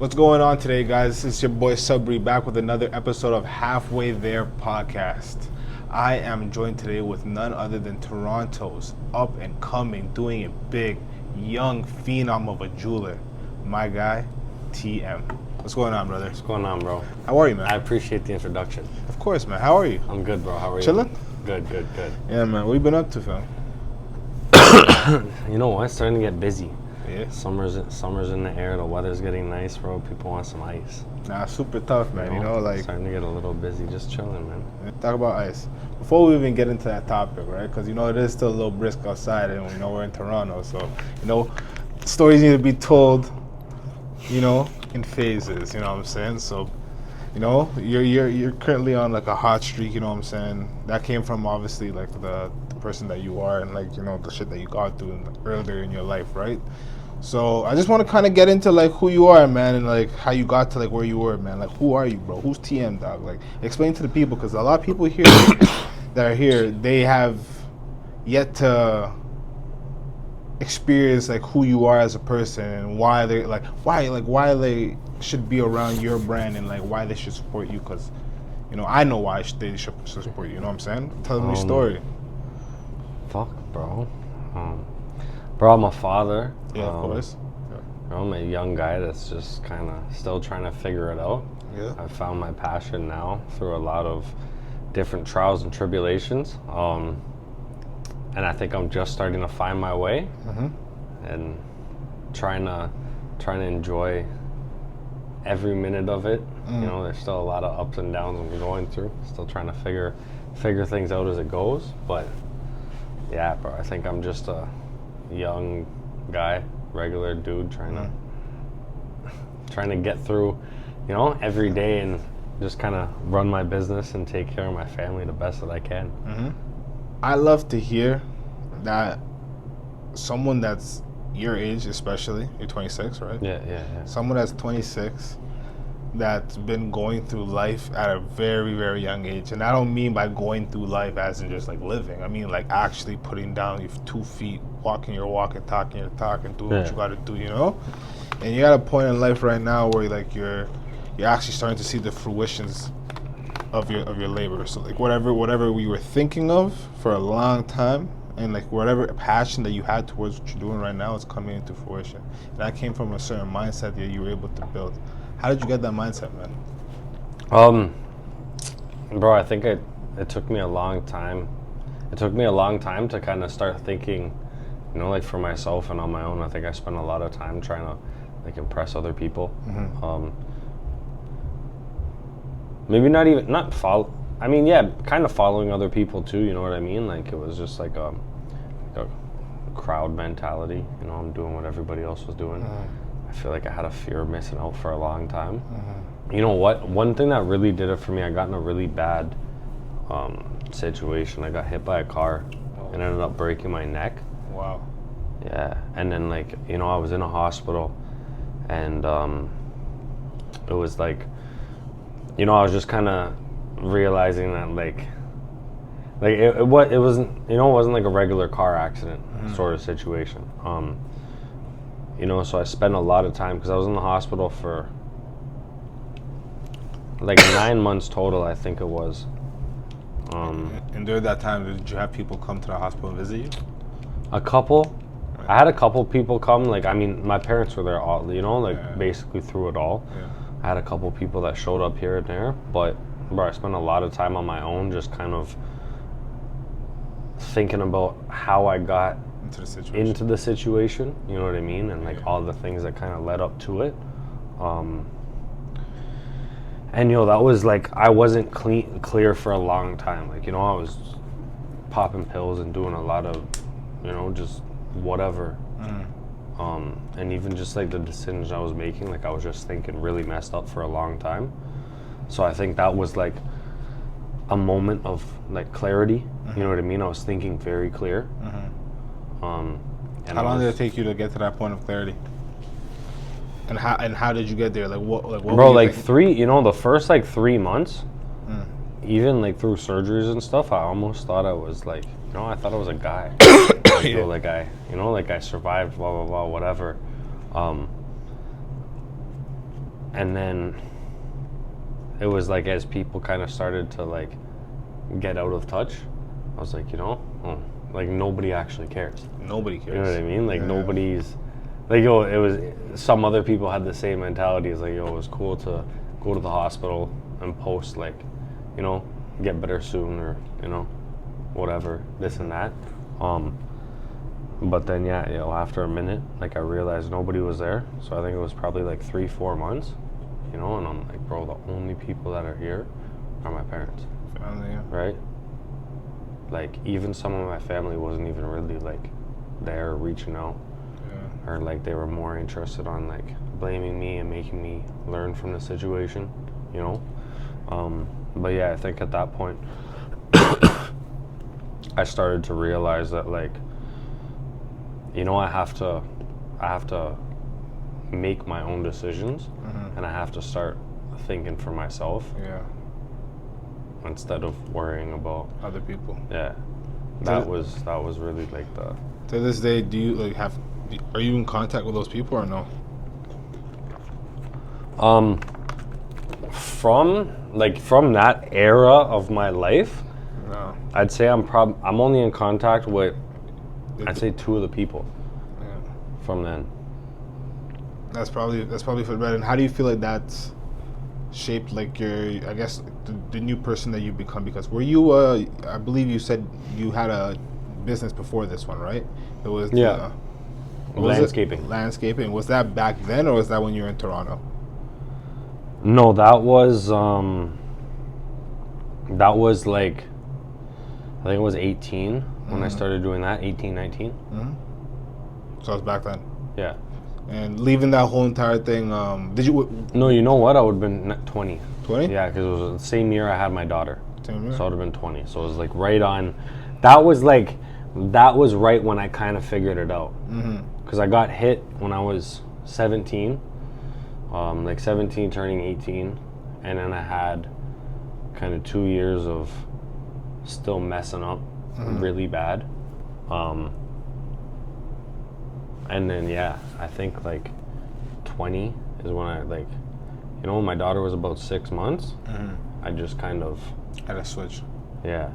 What's going on today, guys? This is your boy Subri back with another episode of Halfway There podcast. I am joined today with none other than Toronto's up and coming, doing it big, young phenom of a jeweler, my guy, TM. What's going on, brother? What's going on, bro? How are you, man? I appreciate the introduction. Of course, man. How are you? I'm good, bro. How are you? Chilling? Good. Yeah, man. What you been up to, fam? You know what? It's starting to get busy. Yeah. Summer's in the air. The weather's getting nice, bro. People want some ice. Nah, super tough, man. You know, like starting to get a little busy. Just chilling, man. talk about ice. Before we even get into that topic, right? Because you know it is still a little brisk outside, and we know we're in Toronto, so you know stories need to be told, you know, in phases. You know what I'm saying? So, you know, you're currently on like a hot streak. You know what I'm saying? That came from obviously like the person that you are, and like you know the shit that you got through earlier in your life, right? So I just want to kind of get into like who you are, man, and like how you got to like where you were, man. Like who are you, bro? Who's TM, dog? Like explain to the people, because a lot of people here that are here, they have yet to experience like who you are as a person and why they why they should be around your brand and like why they should support you. Because you know I know why they should support you. You know what I'm saying? Tell them your story. Fuck, bro. Bro, I'm a father. Yeah, of course. Yeah. I'm a young guy that's just kind of still trying to figure it out. Yeah. I found my passion now through a lot of different trials and tribulations. And I think I'm just starting to find my way and trying to enjoy every minute of it. You know, there's still a lot of ups and downs I'm going through. Still trying to figure things out as it goes. But yeah, bro, I think I'm just a young guy, regular dude trying to get through, you know, every day and just kind of run my business and take care of my family the best that I can. I love to hear that someone that's your age, especially, you're 26, right? Yeah. Someone that's 26 that's been going through life at a very, very young age. And I don't mean by going through life as in just like living. I mean like actually putting down your 2 feet, walking your walk and talking your talk and doing what you gotta do, you know? And you're at a point in life right now where like you're actually starting to see the fruitions of your labor. So like whatever we were thinking of for a long time, and like whatever passion that you had towards what you're doing right now is coming into fruition. And that came from a certain mindset that you were able to build. How did you get that mindset, man? Bro, I think it took me a long time. It took me a long time to kind of start thinking, you know, like for myself and on my own. I think I spent a lot of time trying to like impress other people. Maybe not follow. I mean, yeah, kind of following other people too. You know what I mean? Like it was just like a crowd mentality. You know, I'm doing what everybody else was doing. I feel like I had a fear of missing out for a long time. You know what? One thing that really did it for me, I got in a really bad situation. I got hit by a car and ended up breaking my neck. Wow. Yeah, and then like, you know, I was in a hospital and it was like, you know, I was just kind of realizing that like it wasn't, you know, it wasn't like a regular car accident sort of situation. You know, so I spent a lot of time, because I was in the hospital for like 9 months total, I think it was. And during that time, did you have people come to the hospital and visit you? A couple. I had a couple people come. Like, I mean, my parents were there all, you know, like basically through it all. Yeah. I had a couple people that showed up here and there, but bro, I spent a lot of time on my own, just kind of thinking about how I got into the situation, you know what I mean, and like all the things that kind of led up to it. And you know, that was like, I wasn't clear for a long time. Like, you know, I was popping pills and doing a lot of, you know, just whatever. And even just like the decisions I was making, like I was just thinking really messed up for a long time. So I think that was like a moment of like clarity, you know what I mean? I was thinking very clear. And how long did it take you to get to that point of clarity? And how did you get there? Like what bro, like thinking? You know, the first like 3 months, even like through surgeries and stuff, I almost thought I was like, you know, I thought I was a guy. You know, like I survived, blah, blah, blah, whatever. And then it was like as people kind of started to like get out of touch, I was like, like nobody actually cares. Nobody cares. You know what I mean? Like nobody's like, it was some other people had the same mentality. It's like, it was cool to go to the hospital and post like, get better soon, or whatever, this and that. But then after a minute, like I realized nobody was there. So I think it was probably like 3-4 months, and I'm like, bro, the only people that are here are my parents. Family, yeah. Right? Like even some of my family wasn't even really like there reaching out. Or like they were more interested on like blaming me and making me learn from the situation, But yeah, I think at that point, I started to realize that like, I have to make my own decisions, and I have to start thinking for myself. Yeah. Instead of worrying about other people. Yeah. That was really like the. To this day, do you like are you in contact with those people or no? From that era of my life, No. I'd say I'm only in contact with, I'd say 2 of the people. Yeah. From then. That's probably for the better. And how do you feel like that's shaped like I guess the new person that you become? Because were you I believe you said you had a business before this one, right? It was landscaping. Landscaping. Was that back then, or was that when you were in Toronto? No, that was like, I think it was 18 when I started doing that, 18, 19. So it was back then. Yeah. And leaving that whole entire thing, did you? No, you know what? I would have been 20. 20? Yeah, because it was the same year I had my daughter. Same year? So I would have been 20. So it was like right on. That was right when I kind of figured it out. Because I got hit when I was 17. Like 17 turning 18. And then I had kind of 2 years of still messing up really bad. And then, I think like 20 is when I like, when my daughter was about 6 months, I just kind of had a switch. Yeah.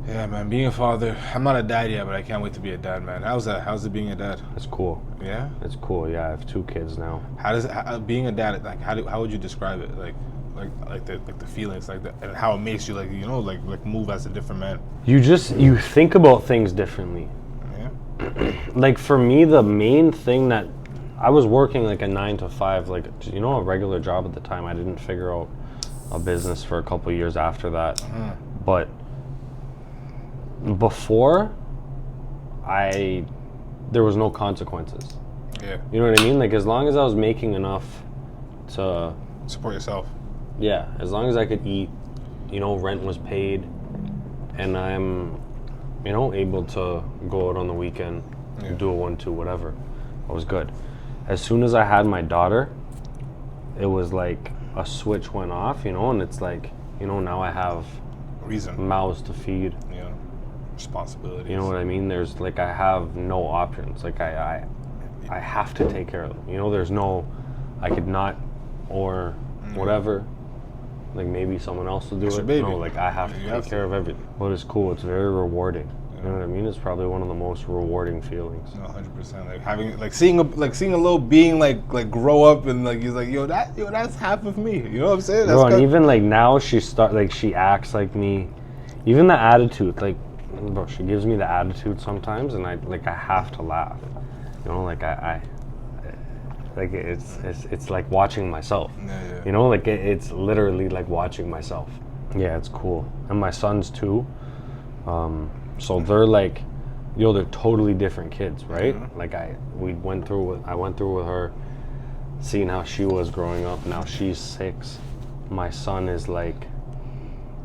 Yeah, man, being a father, I'm not a dad yet, but I can't wait to be a dad, man. How's that? How's it being a dad? It's cool. Yeah? It's cool, yeah. I have 2 kids now. How does being a dad, like, how would you describe it? Like the feelings, like and how it makes you, like, like move as a different man. You think about things differently. Yeah. Like for me, the main thing that I was working like a 9 to 5, like, a regular job at the time. I didn't figure out a business for a couple of years after that. But before, there was no consequences. Yeah. You know what I mean? Like as long as I was making enough to support yourself. Yeah, as long as I could eat, rent was paid, and I'm, able to go out on the weekend, do a 1-2, whatever, I was good. As soon as I had my daughter, it was like a switch went off, and it's like, now I have mouths to feed. Yeah. Responsibilities. You know what I mean? There's like, I have no options. Like I have to take care of them. There's no, I could not, or whatever. Like maybe someone else will do it. Baby. No, like I have to take care of everything. But it's cool. It's very rewarding. You know what I mean? It's probably one of the most rewarding feelings. No, 100%. Like having, seeing a little being like grow up, and like he's like, that's half of me. You know what I'm saying? That's Bro, and even like now she acts like me. Even the attitude, like, bro, she gives me the attitude sometimes, and I have to laugh. Like I like it's like watching myself. Yeah. Like it's literally like watching myself. Yeah, it's cool. And my sons too. So they're like, they're totally different kids, right? Like I went through with her, seeing how she was growing up. Now she's 6. My son is like.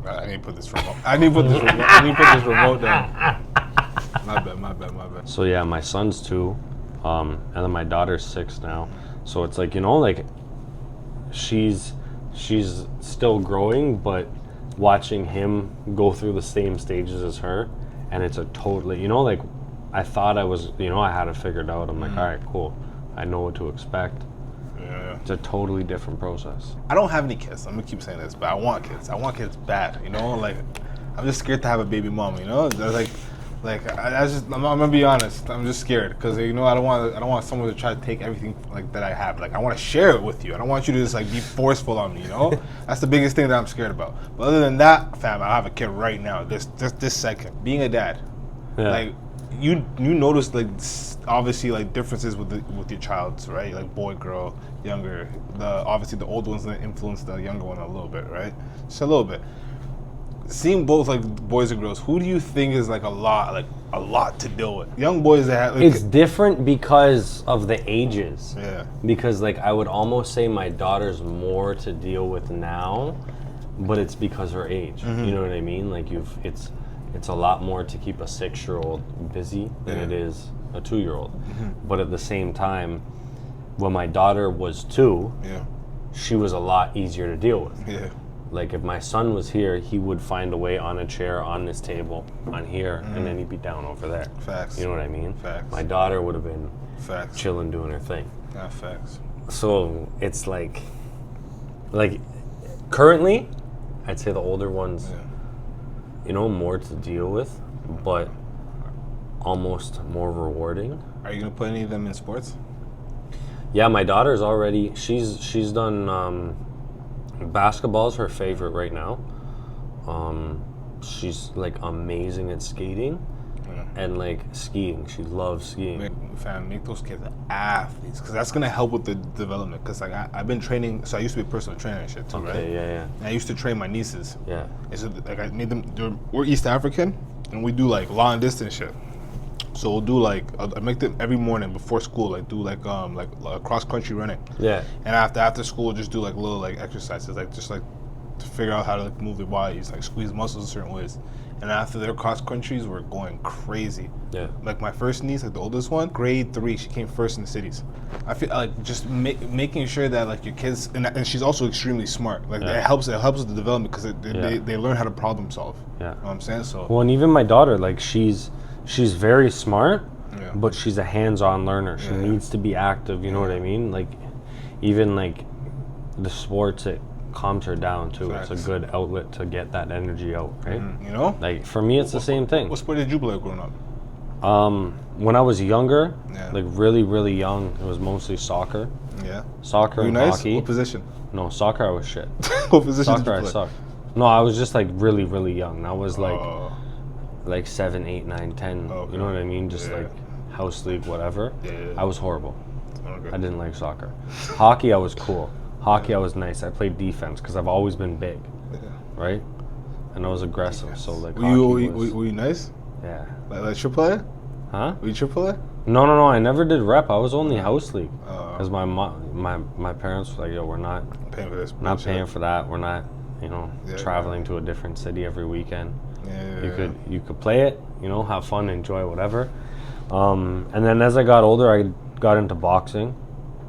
I need to put this remote. I need to put this remote down. My bad. So yeah, my son's 2, and then my daughter's 6 now. So it's like, like she's still growing, but watching him go through the same stages as her, and it's a totally, like I thought I was, I had it figured out. I'm like, all right, cool. I know what to expect. Yeah. It's a totally different process. I don't have any kids. I'm gonna keep saying this, but I want kids. I want kids bad. You know, like I'm just scared to have a baby mom. You know, I'm gonna be honest. I'm just scared because you know I don't want someone to try to take everything like that I have. Like I want to share it with you. I don't want you to just like be forceful on me. You know, that's the biggest thing that I'm scared about. But other than that, fam, I have a kid right now. This second, being a dad, like you notice like obviously like differences with your child's right, like boy, girl, younger. Obviously the old ones influence the younger one a little bit, right? Just a little bit. Seeing both like boys and girls, who do you think is like a lot to deal with? Young boys that have, like, it's different because of the ages. Yeah. Because like I would almost say my daughter's more to deal with now, but it's because her age. You know what I mean? Like it's a lot more to keep a 6-year-old busy than it is a 2-year-old. But at the same time, when my daughter was 2, she was a lot easier to deal with. Yeah. Like if my son was here, he would find a way on a chair, on this table, on here, and then he'd be down over there. Facts. You know what I mean? Facts. My daughter would have been Facts. chilling, doing her thing. Yeah, facts. So it's like currently, I'd say the older ones, you know, more to deal with, but almost more rewarding. Are you gonna put any of them in sports? Yeah, my daughter's already. She's done. Basketball's her favorite right now. She's like amazing at skating and like skiing. She loves skiing. Make those kids athletes, because that's gonna help with the development. Because like I've been training, so I used to be a personal trainer and shit too, right? Yeah. And I used to train my nieces. Yeah. And so like I made them. We're East African, and we do like long distance shit. So we'll do like I make them every morning before school, like do like cross country running. Yeah. And after school, just do like little like exercises, like just like to figure out how to like move their bodies, like squeeze muscles in certain ways. And after their cross countries, we're going crazy. Yeah. Like my first niece, like the oldest one, grade 3, she came first in the cities. I feel like just making sure that like your kids, and she's also extremely smart. Like it helps with the development because they learn how to problem solve. Yeah. You know what I'm saying? So. Well, and even my daughter, like she's very smart, but she's a hands-on learner. She needs to be active. You know what I mean? Like even like the sports, it calms her down too. Facts. It's a good outlet to get that energy out, right? You know? Like for me, it's the same thing. What sport did you play growing up? When I was younger, like really, really young, it was mostly soccer. Yeah. Soccer and hockey. What position? No, soccer I was shit. What position soccer did you play? I sucked. No, I was just like really, really young. I was like 7, 8, 9, 10. Okay. You know what I mean? Just like house league, whatever. Yeah. I was horrible. Okay. I didn't like soccer. Hockey, I was cool. Hockey, I was nice. I played defense because I've always been big, right? And I was aggressive. So like, were you nice? Yeah. Like triple A? Huh? Were you triple A? No. I never did rep. I was only house league because my parents were like, yo, we're not paying for this. Not paying for that. We're not, traveling to a different city every weekend. You could play it, have fun, enjoy whatever. And then as I got older, I got into boxing.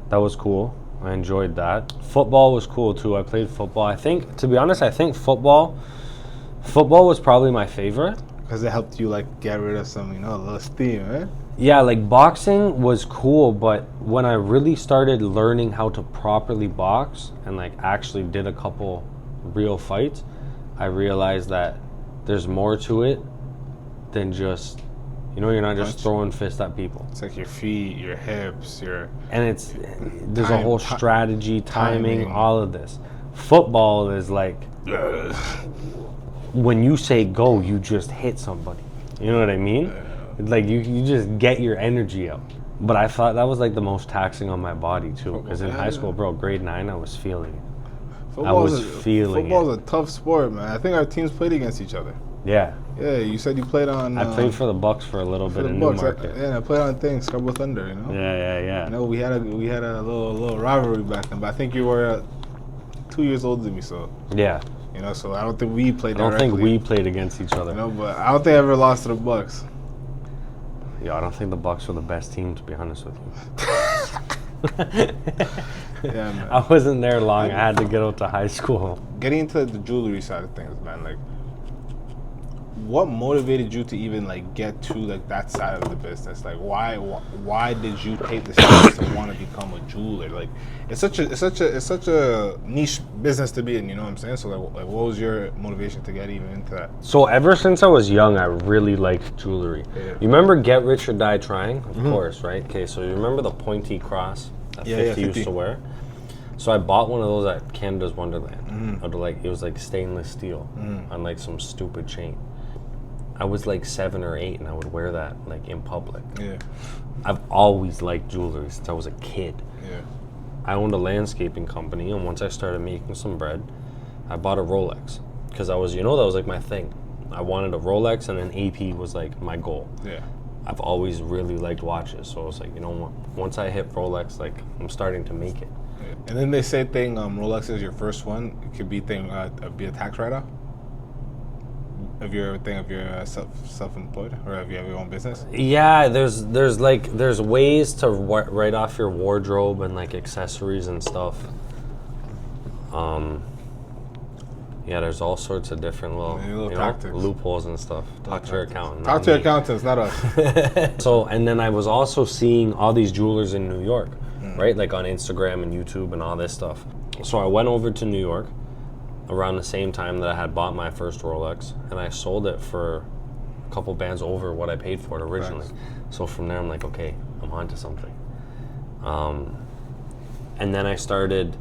That was cool. I enjoyed that. Football was cool too. I played football. To be honest, I think football was probably my favorite. Because it helped you like get rid of some, a little steam, right? Yeah, like boxing was cool, but when I really started learning how to properly box and like actually did a couple real fights, I realized that there's more to it than just, you're not just throwing fists at people. It's like your feet, your hips, and there's a whole strategy, timing, all of this. Football is like, when you say go, you just hit somebody. You know what I mean? Like you just get your energy up. But I thought that was like the most taxing on my body too. Because in high school, bro, grade 9, I was feeling it. Football's a tough sport, man. I think our teams played against each other. Yeah. Yeah, you said you played on... I played for the Bucks for a little bit in Newmarket. I played on Scarborough Thunder, Yeah. We had a little rivalry back then, but I think you were 2 years older than me, so... Yeah. So I don't think we played directly. I don't think we played against each other. But I don't think I ever lost to the Bucks. Yeah, I don't think the Bucks were the best team, to be honest with you. Yeah, man. I wasn't there long. I had to get out to high school. Getting into the jewelry side of things, man, like what motivated you to even like get to like that side of the business? Like why did you take the steps to want to become a jeweler? Like it's such a niche business to be in, you know what I'm saying? So like what was your motivation to get even into that? So ever since I was young, I really liked jewelry. Yeah. You remember Get Rich or Die Trying? Of course, right? Okay, so you remember the pointy cross that 50 used to wear? So I bought one of those at Canada's Wonderland. It was like stainless steel on like some stupid chain. I was like 7 or 8 and I would wear that like in public. Yeah. I've always liked jewelry since I was a kid. Yeah. I owned a landscaping company, and once I started making some bread, I bought a Rolex because that was like my thing. I wanted a Rolex, and then AP was like my goal. Yeah. I've always really liked watches, so I was like, you know what? Once I hit Rolex, like I'm starting to make it. Yeah. And then they say Rolex is your first one. It could be be a tax write-off. If you're self-employed, or if you have your own business. Yeah, there's ways to write off your wardrobe and like accessories and stuff. Yeah, there's all sorts of different little loopholes and stuff. Talk to your accountant. Talk to your accountants, not us. So, and then I was also seeing all these jewelers in New York, right? Like on Instagram and YouTube and all this stuff. So I went over to New York around the same time that I had bought my first Rolex, and I sold it for a couple bands over what I paid for it originally. Nice. So from there, I'm like, okay, I'm onto something. And then I started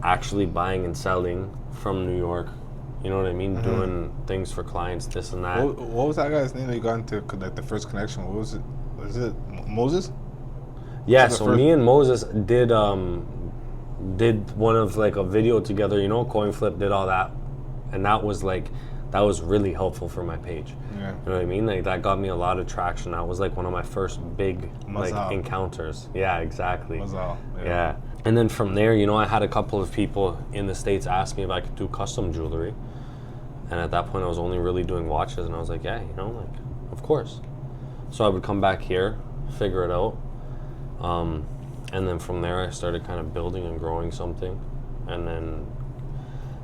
actually buying and selling from New York. You know what I mean? Doing things for clients, this and that. What was that guy's name that you got into like the first connection? What was it? Was it Moses? Yeah, so me and Moses did one of like a video together, coin flip, did all that, and that was really helpful for my page. Yeah. You know what I mean? Like that got me a lot of traction. That was like one of my first big like encounters. Yeah, exactly. Yeah. And then from there, I had a couple of people in the States ask me if I could do custom jewelry. And at that point I was only really doing watches, and I was like, yeah, of course. So I would come back here, figure it out. And then from there, I started kind of building and growing something. And then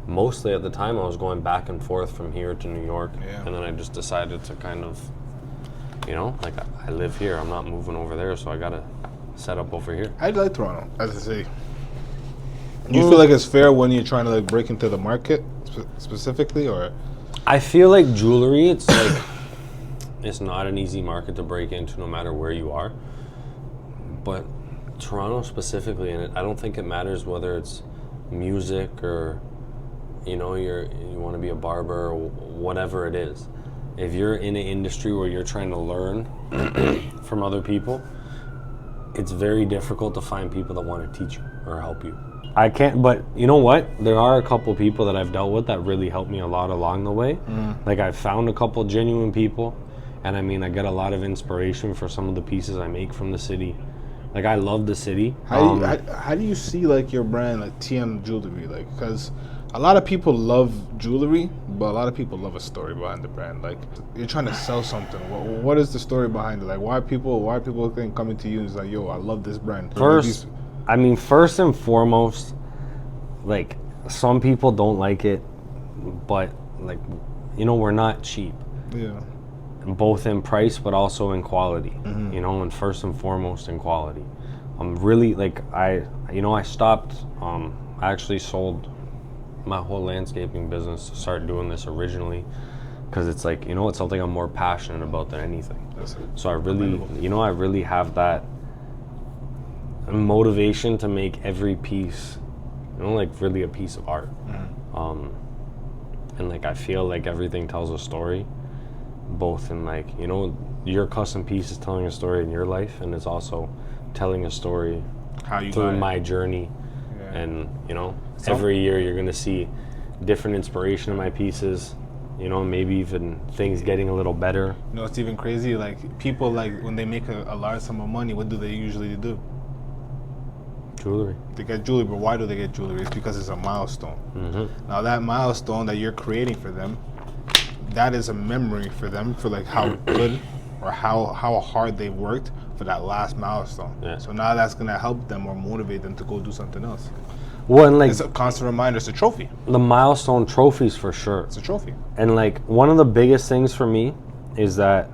mostly at the time, I was going back and forth from here to New York. Yeah. And then I just decided to kind of, like I live here. I'm not moving over there, so I got to set up over here. I like Toronto, as I say. Do you feel like it's fair when you're trying to like break into the market specifically, or? I feel like jewelry, it's like, it's not an easy market to break into no matter where you are. But Toronto specifically, and I don't think it matters whether it's music or you want to be a barber or whatever it is. If you're in an industry where you're trying to learn from other people, it's very difficult to find people that want to teach you or help you. I can't, but you know what? There are a couple people that I've dealt with that really helped me a lot along the way. Like I've found a couple genuine people, and I get a lot of inspiration for some of the pieces I make from the city. Like I love the city. How do you see like your brand, like TM Jewelry? Like, because a lot of people love jewelry, but a lot of people love a story behind the brand. Like you're trying to sell something. What is the story behind it? Like why people coming to you and is like, yo, I love this brand. First and foremost, like some people don't like it, but like we're not cheap. Yeah. Both in price, but also in quality, and first and foremost in quality. I'm really I stopped, I actually sold my whole landscaping business to start doing this originally, because it's like, it's something I'm more passionate about than anything. So I really have that motivation to make every piece, really a piece of art. And I feel like everything tells a story. Both in your custom piece is telling a story in your life, and it's also telling a story through my journey. Yeah. And every year you're gonna see different inspiration in my pieces, maybe even things getting a little better. It's even crazy, like people, like when they make a large sum of money, what do they usually do? Jewelry. They get jewelry, but why do they get jewelry? It's because it's a milestone. Now that milestone that you're creating for them, that is a memory for them for like how good or how hard they worked for that last milestone. Yeah. So now that's gonna help them or motivate them to go do something else. Well, and like It's a constant reminder. It's a trophy. the milestone trophies for sure. It's a trophy. And like one of the biggest things for me is that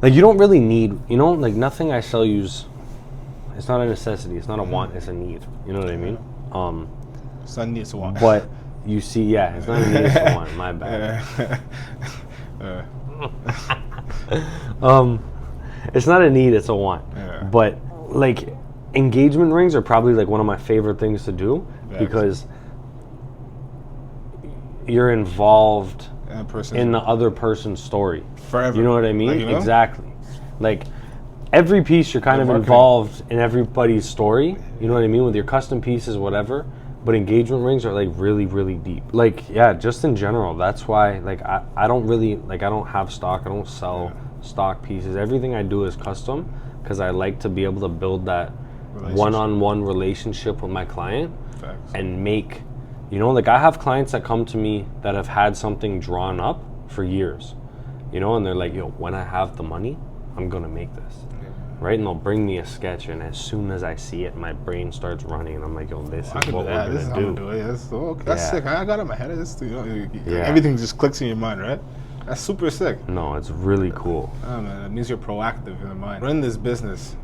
like you don't really need, like nothing I sell you's, it's not a necessity, it's not a want, it's a need. You know what I mean? It's not need, it's a want. But you see, it's not a need, it's a want. My bad. It's not a need, it's a want. Yeah. But like engagement rings are probably like one of my favorite things to do because you're involved in the other person's story. Forever. You know what I mean? Like, Exactly. Like every piece you're kind of involved in everybody's story. You know what I mean? With your custom pieces, whatever. But engagement rings are like really, really deep. Like, just in general. That's why like I don't really, like I don't have stock. I don't sell stock pieces. Everything I do is custom because I like to be able to build that one-on-one relationship with my client. Facts. And make, like I have clients that come to me that have had something drawn up for years, and they're like, yo, when I have the money, I'm gonna make this. Right? And they'll bring me a sketch, and as soon as I see it, my brain starts running, and I'm like, yo, this is what we're gonna do. This is how I'm gonna do it. That's sick. I got it in my head. Everything just clicks in your mind, right? That's super sick. No, it's really cool. Oh man, it means you're proactive in the mind. Running this business,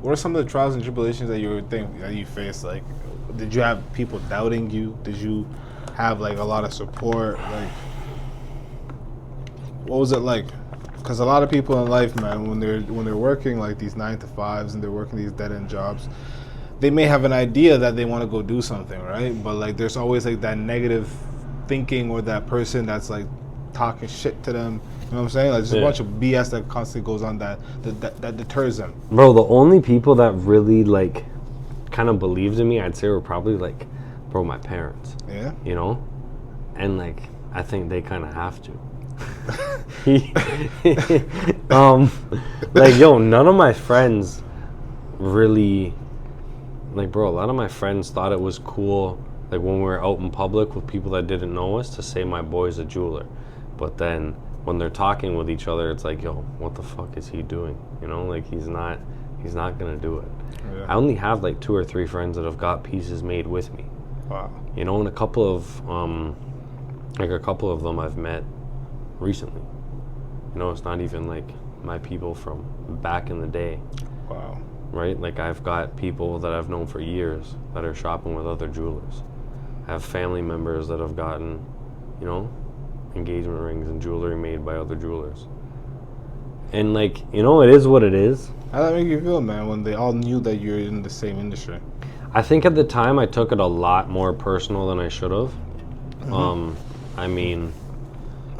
what are some of the trials and tribulations that you faced? Like, did you have people doubting you? Did you have like a lot of support? Like, what was it like? Because a lot of people in life, man, when they're working like these 9-to-5s and they're working these dead-end jobs, they may have an idea that they want to go do something, right? But like, there's always like that negative thinking or that person that's like talking shit to them. You know what I'm saying? Like, just a bunch of BS that constantly goes on that deters them. Bro, the only people that really like kind of believed in me, I'd say, were probably like, my parents. Yeah. And like, I think they kind of have to. Like, yo, none of my friends really, like, bro, a lot of my friends thought it was cool, like when we were out in public with people that didn't know us, to say my boy's a jeweler. But then when they're talking with each other, it's like, yo, what the fuck is he doing? Like, he's not gonna do it. Yeah. I only have like 2 or 3 friends that have got pieces made with me. Wow. And a couple of them I've met recently. It's not even like my people from back in the day. Wow. Right? Like, I've got people that I've known for years that are shopping with other jewelers. I have family members that have gotten, engagement rings and jewelry made by other jewelers. And like, it is what it is. How did that make you feel, man, when they all knew that you're in the same industry? I think at the time I took it a lot more personal than I should have. I mean,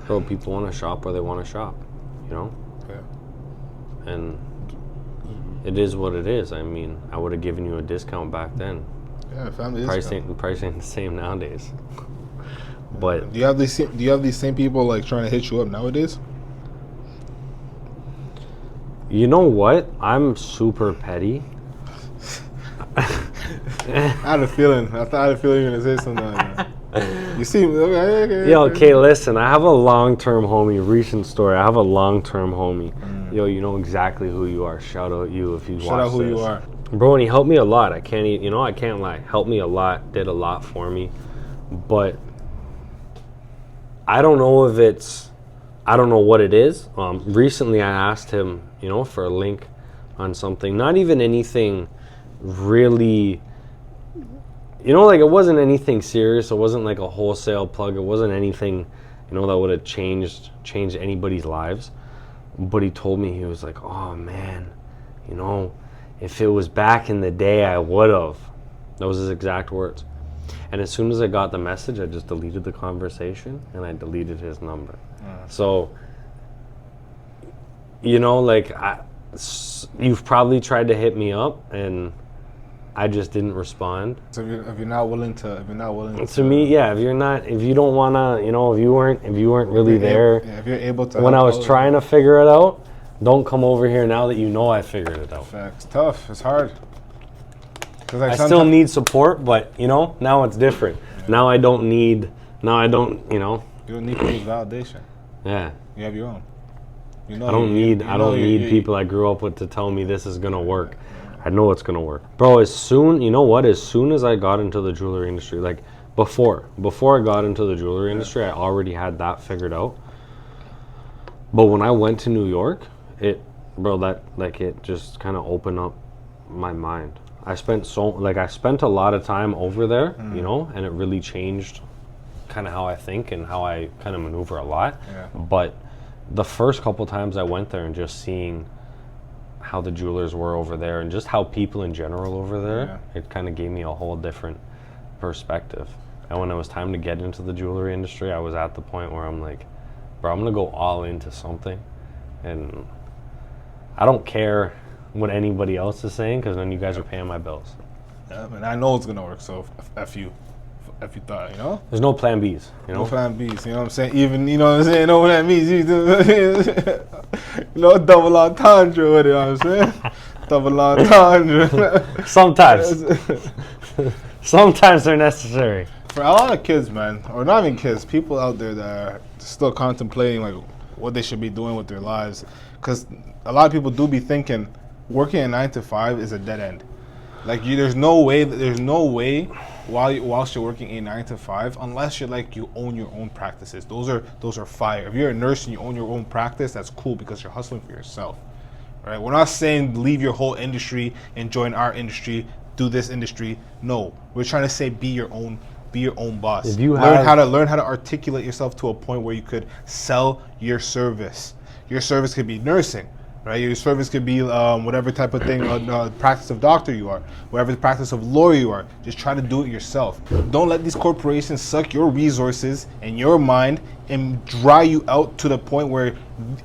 bro, people want to shop where they want to shop, Yeah. And it is what it is. I mean, I would have given you a discount back then. Yeah, family Price discount. ain't the same nowadays. But Do you have these same people like trying to hit you up nowadays? you know what? I'm super petty. I had a feeling. I had a feeling you were gonna say something like that. You see, okay. Yo, okay, listen, I have a long-term homie, recent story. I have a long-term homie. Yo, you know exactly who you are. Shout out you if you watch this. Shout out who you are. Bro, and he helped me a lot. I can't lie. Helped me a lot, did a lot for me. But I don't know what it is. Recently I asked him, for a link on something. Not even anything really, like, it wasn't anything serious. It wasn't like a wholesale plug. It wasn't anything, that would have changed anybody's lives. But he told me, he was like, oh man, if it was back in the day, I would have. That was his exact words. And as soon as I got the message, I just deleted the conversation and I deleted his number. So, like, you've probably tried to hit me up and I just didn't respond. So if you're not willing to to me, yeah. If you don't wanna, if you weren't really there, if you're able to. When I was trying to figure it out, don't come over here now that I figured it out. Facts. Tough. It's hard. I still need support, but now it's different. Yeah. Now I don't need. You don't need people's validation. Yeah. You have your own. I don't need people I grew up with to tell me this is gonna work. I know it's gonna work, bro. As soon as I got into the jewelry industry, like before I got into the jewelry industry, I already had that figured out. But when I went to New York, it just kind of opened up my mind. I spent a lot of time over there, and it really changed kind of how I think and how I kind of maneuver a lot. Yeah. But the first couple times I went there and just seeing how the jewelers were over there and just how people in general over there, it kind of gave me a whole different perspective. And when it was time to get into the jewelry industry, I was at the point where I'm like, bro, I'm gonna go all into something, and I don't care what anybody else is saying, because then you guys are paying my bills. Yeah, man, I know it's gonna work. So F you thought, There's no plan Bs, No plan Bs, you know what I'm saying? Even, you know what I'm saying? You know what that means? Double entendre with it, you know what I'm saying? Double entendre. Sometimes they're necessary. For a lot of kids, man, or not even kids, people out there that are still contemplating like what they should be doing with their lives, because a lot of people do be thinking working a 9 to 5 is a dead end. Like there's no way whilst you're working a 9 to 5, unless you're like you own your own practices. Those are fire. If you're a nurse and you own your own practice, that's cool because you're hustling for yourself. Right? We're not saying leave your whole industry and join our industry, do this industry. No, we're trying to say be your own boss. If you learn how to articulate yourself to a point where you could sell your service. Your service could be nursing, right? Your service could be whatever type of thing, practice of doctor you are, whatever the practice of lawyer you are. Just try to do it yourself. Don't let these corporations suck your resources and your mind and dry you out to the point where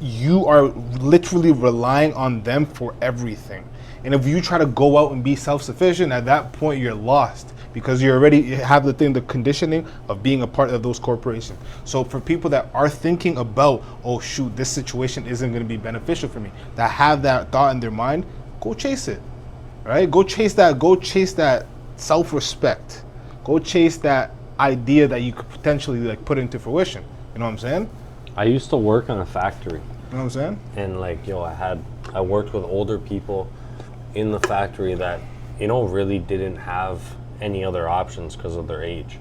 you are literally relying on them for everything. And if you try to go out and be self-sufficient, at that point you're lost, because you have the conditioning of being a part of those corporations. So for people that are thinking about, oh shoot, this situation isn't going to be beneficial for me, that have that thought in their mind, go chase it, right? Go chase that self-respect. Go chase that idea that you could potentially like put into fruition. You know what I'm saying? I used to work on a factory. You know what I'm saying? And I worked with older people in the factory that, really didn't have any other options because of their age.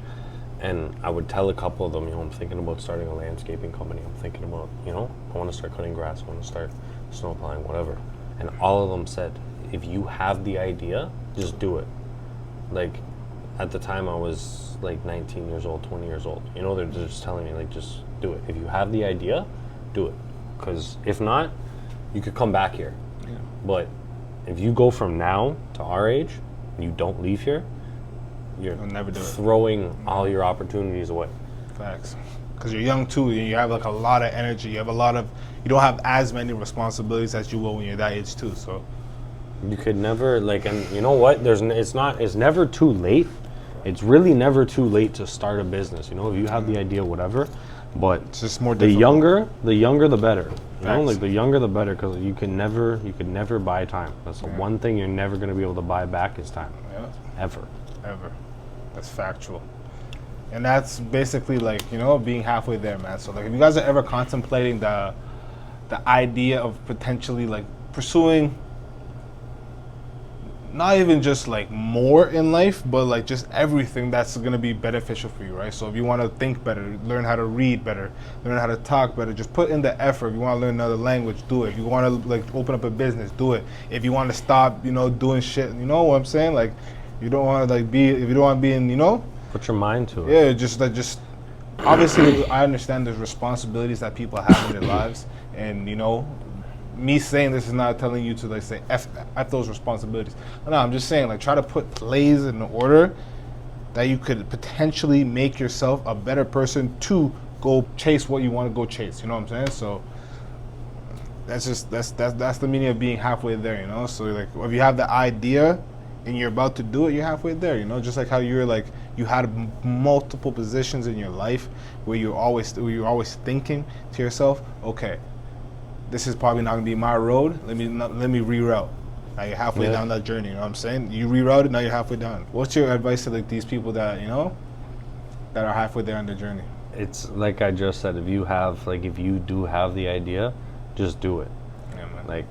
And I would tell a couple of them, I'm thinking about starting a landscaping company. I'm thinking about, I want to start cutting grass. I want to start snow plowing, whatever. And all of them said, if you have the idea, just do it. Like, at the time I was like 19 years old, 20 years old. They're just telling me, like, just do it. If you have the idea, do it. Because if not, you could come back here. Yeah. But if you go from now to our age and you don't leave here, you're never do it. Throwing all your opportunities away. Facts. Because you're young too, and you have like a lot of energy. You don't have as many responsibilities as you will when you're that age too. So you could never and you know what? It's never too late. It's really never too late to start a business. If you have the idea, whatever. But it's just more difficult. The younger, the better. The younger, the better, because you could never buy time. That's the one thing you're never going to be able to buy back is time. Yeah. Ever. That's factual. And that's basically being halfway there, man. So if you guys are ever contemplating the idea of potentially pursuing not even just more in life, but just everything that's going to be beneficial for you, right? So if you want to think better, learn how to read better, learn how to talk better, just put in the effort. If you want to learn another language, do it. If you want to open up a business, do it. If you want to stop, doing shit, you know what I'm saying? You don't want to if you don't want to be in, put your mind to it. Yeah, just obviously I understand there's responsibilities that people have in their lives, and me saying this is not telling you to say F those responsibilities. No, I'm just saying try to put plays in order that you could potentially make yourself a better person to go chase what you want to go chase. You know what I'm saying? So that's the meaning of being halfway there. So if you have the idea and you're about to do it, you're halfway there. Just like how you're you had multiple positions in your life where you're always thinking to yourself, okay, this is probably not gonna be my road. Let me reroute. Now you're halfway down that journey. You know what I'm saying? You rerouted. Now you're halfway down. What's your advice to these people that that are halfway there on their journey? It's like I just said. If you do have the idea, just do it. Yeah, man.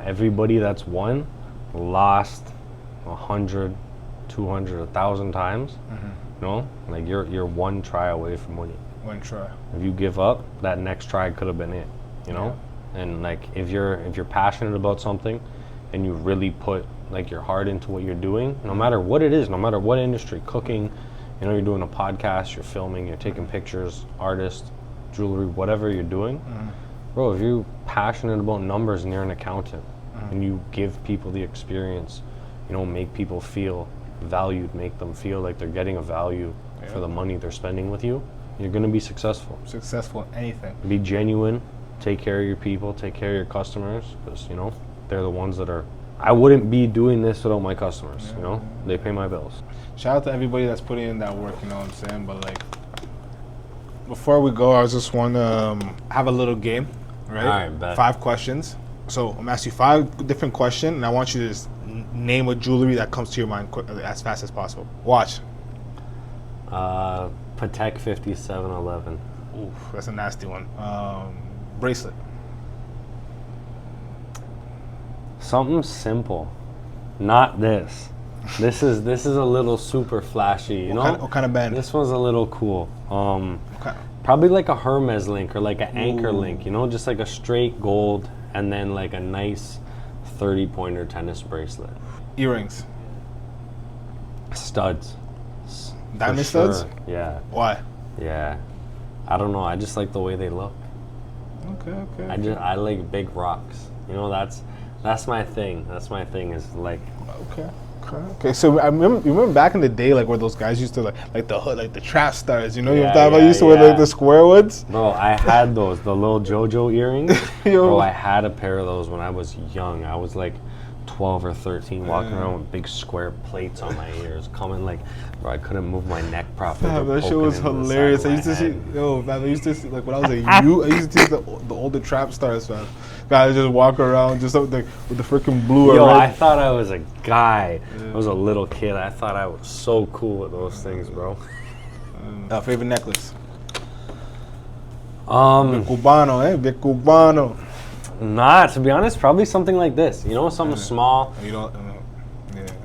Everybody that's won lost 100, 200, 1,000 times, you know, like you're one try away from winning. One try. If you give up, that next try could have been it, you know? And like if you're passionate about something and you really put like your heart into what you're doing, no matter what it is, no matter what industry, cooking, you know, you're doing a podcast, you're filming, you're taking pictures, artist, jewelry, whatever you're doing, bro, if you're passionate about numbers and you're an accountant and you give people the experience, you know, make people feel valued, make them feel like they're getting a value for the money they're spending with you, you're going to be successful. Successful in anything. Be genuine, take care of your people, take care of your customers, because, you know, they're the ones that are, I wouldn't be doing this without my customers, you know, they pay my bills. Shout out to everybody that's putting in that work, you know what I'm saying? But like, before we go, I just want to have a little game, right? All right, bet. 5 questions. So I'm asking you 5 different questions, and I want you to just name a jewelry that comes to your mind as fast as possible. Watch. Patek 5711. Oof, that's a nasty one. Bracelet. Something simple, not this. This is a little super flashy, you know? What kind of band? This one's a little cool. Okay. Probably like a Hermes link or like an anchor link, you know, just like a straight gold and then like a nice 30-pointer tennis bracelet. Earrings. Studs. Diamond For studs? sure. Yeah. Why? Yeah. I don't know. I just like the way they look. Okay. I like big rocks. You know, that's my thing. That's my thing is like. Okay. So you remember back in the day, like where those guys used to like the hood, like the trap stars. You know, you used to wear like the square ones. Bro, I had those, the little JoJo earrings. Yo. Bro, I had a pair of those when I was young. I was like 12 or 13, walking around with big square plates on my ears, coming like, bro, I couldn't move my neck properly. Man, that shit was hilarious. I used to see, I used to see, like when I was a youth, I used to see the older trap stars, man. Guys just walk around just with the freaking blue. Yo, or red. I thought I was a guy. I was a little kid. I thought I was so cool with those things, bro. Favorite necklace? Um, Cubano, Big Cubano. Nah, to be honest, probably something like this. You know, something small. You don't.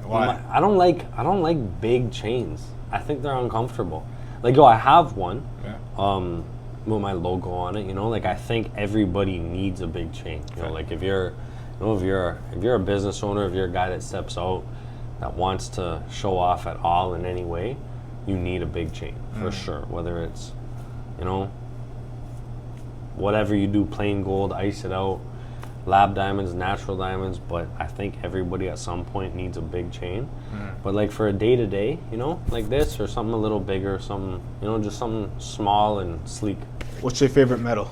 Why? I don't like big chains. I think they're uncomfortable. Like, yo, I have one. Yeah. With my logo on it. You know, like I think everybody needs a big chain. You know, like if you're a business owner, if you're a guy that steps out, that wants to show off at all in any way, you need a big chain for sure. Whether it's, you know, whatever you do, plain gold, ice it out, lab diamonds, natural diamonds, but I think everybody at some point needs a big chain. But like for a day-to-day, you know, like this or something a little bigger, something, you know, just something small and sleek. What's your favorite metal?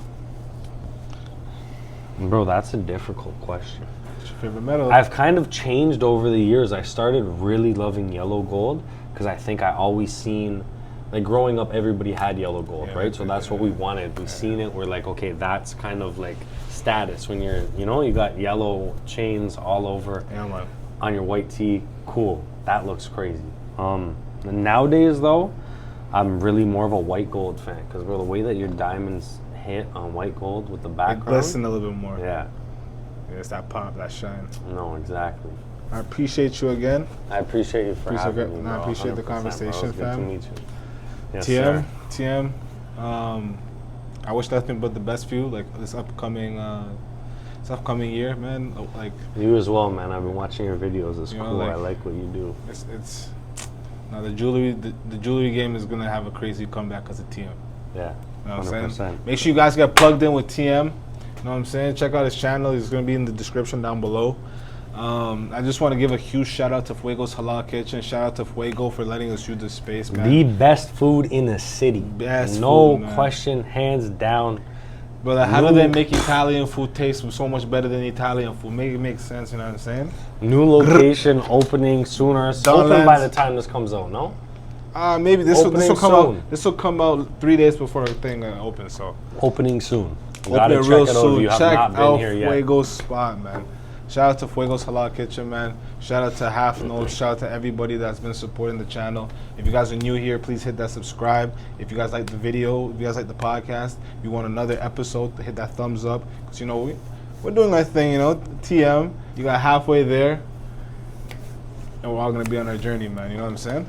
Bro, that's a difficult question. What's your favorite metal? I've kind of changed over the years. I started really loving yellow gold because I think I always seen, like growing up, everybody had yellow gold, right? So that's what we wanted. We seen it. We're like, okay, that's kind of like status when you're, you know, you got yellow chains all over on your white tee. Cool. That looks crazy. Nowadays, though, I'm really more of a white gold fan because, bro, the way that your diamonds hit on white gold with the background. It glisten a little bit more. Yeah. It's that pop, that shine. No, exactly. I appreciate you again. I appreciate you for having me, bro. I appreciate the 100%, conversation, bro. It was fam. good to meet you. Yes, TM, I wish nothing but the best for you, like this upcoming year, man. Like you as well, man. I've been watching your videos. It's cool. Like, I like what you do. It's now the jewelry game is gonna have a crazy comeback because of TM. Yeah, you know what 100%. I'm saying? Make sure you guys get plugged in with TM. You know what I'm saying? Check out his channel. It's gonna be in the description down below. I just want to give a huge shout out to Fuego's Halal Kitchen. Shout out to Fuego for letting us use this space, man. The best food in the city. Best no food, question, hands down. Brother, how do they make Italian food taste so much better than Italian food? Make it make sense, you know what I'm saying? New location opening sooner. Open by the time this comes out, no? Maybe this will come soon. out. This will come out 3 days before the thing opens. So opening soon. You open gotta it check real it out soon. if you have Check not been out here yet. Fuego's spot, man. Shout out to Fuego's Halal Kitchen, man. Shout out to Half Note. Shout out to everybody that's been supporting the channel. If you guys are new here, please hit that subscribe. If you guys like the video, if you guys like the podcast, if you want another episode, hit that thumbs up. Because, you know, we're doing our thing, you know. TM, you got halfway there. and we're all gonna be on our journey, man. You know what I'm saying?